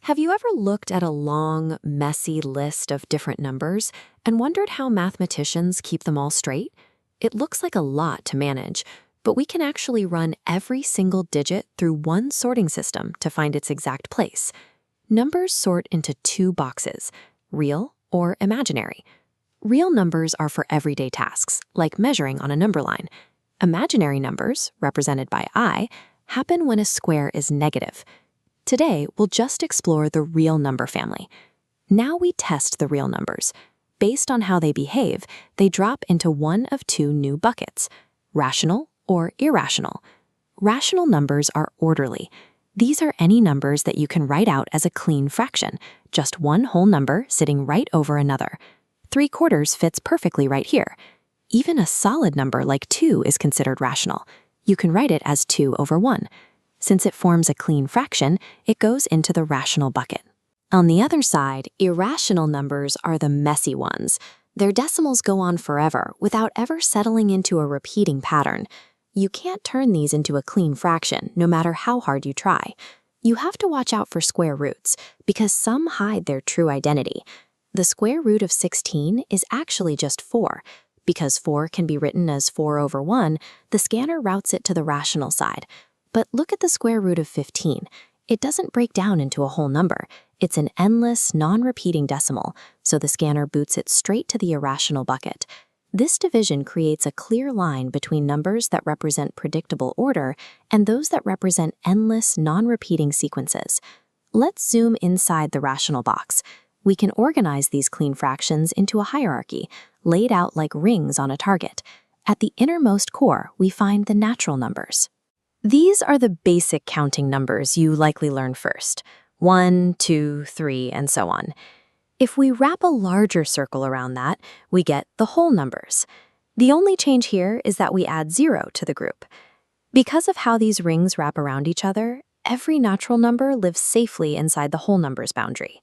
Have you ever looked at a long, messy list of different numbers and wondered how mathematicians keep them all straight? It looks like a lot to manage, but we can actually run every single digit through one sorting system to find its exact place. Numbers sort into two boxes, real or imaginary. Real numbers are for everyday tasks, like measuring on a number line. Imaginary numbers, represented by I, happen when a square is negative. Today, we'll just explore the real number family. Now we test the real numbers. Based on how they behave, they drop into one of two new buckets, rational or irrational. Rational numbers are orderly. These are any numbers that you can write out as a clean fraction, just one whole number sitting right over another. 3/4 fits perfectly right here. Even a solid number like 2 is considered rational. You can write it as 2/1. Since it forms a clean fraction, it goes into the rational bucket. On the other side, irrational numbers are the messy ones. Their decimals go on forever without ever settling into a repeating pattern. You can't turn these into a clean fraction, no matter how hard you try. You have to watch out for square roots, because some hide their true identity. The square root of 16 is actually just 4. Because 4 can be written as 4/1, the scanner routes it to the rational side. But look at the square root of 15. It doesn't break down into a whole number. It's an endless, non-repeating decimal, so the scanner boots it straight to the irrational bucket. This division creates a clear line between numbers that represent predictable order and those that represent endless, non-repeating sequences. Let's zoom inside the rational box. We can organize these clean fractions into a hierarchy, laid out like rings on a target. At the innermost core, we find the natural numbers. These are the basic counting numbers you likely learned first: 1, 2, 3, and so on. If we wrap a larger circle around that, we get the whole numbers. The only change here is that we add 0 to the group. Because of how these rings wrap around each other, every natural number lives safely inside the whole numbers boundary.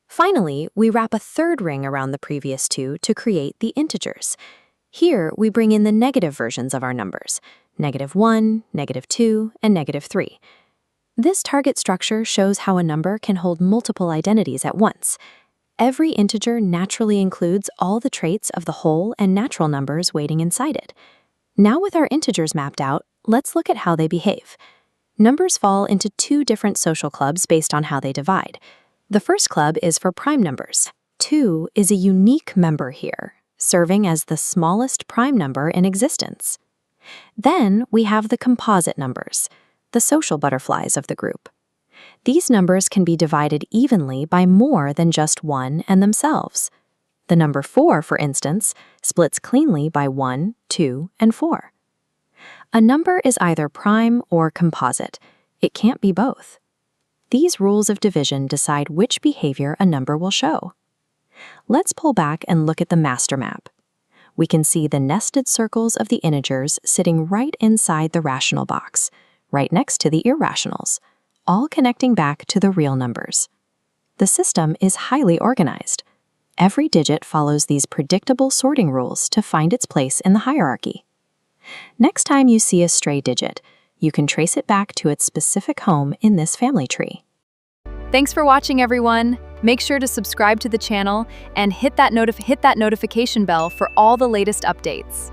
Finally, we wrap a third ring around the previous two to create the integers. Here, we bring in the negative versions of our numbers: -1, -2, and -3. This target structure shows how a number can hold multiple identities at once. Every integer naturally includes all the traits of the whole and natural numbers waiting inside it. Now with our integers mapped out, let's look at how they behave. Numbers fall into two different social clubs based on how they divide. The first club is for prime numbers. 2 is a unique member here, serving as the smallest prime number in existence. Then we have the composite numbers, the social butterflies of the group. These numbers can be divided evenly by more than just 1 and themselves. The number 4, for instance, splits cleanly by 1, 2, and 4. A number is either prime or composite. It can't be both. These rules of division decide which behavior a number will show. Let's pull back and look at the master map. We can see the nested circles of the integers sitting right inside the rational box, right next to the irrationals, all connecting back to the real numbers. The system is highly organized. Every digit follows these predictable sorting rules to find its place in the hierarchy. Next time you see a stray digit, you can trace it back to its specific home in this family tree. Thanks for watching, everyone. Make sure to subscribe to the channel and hit that notification bell for all the latest updates.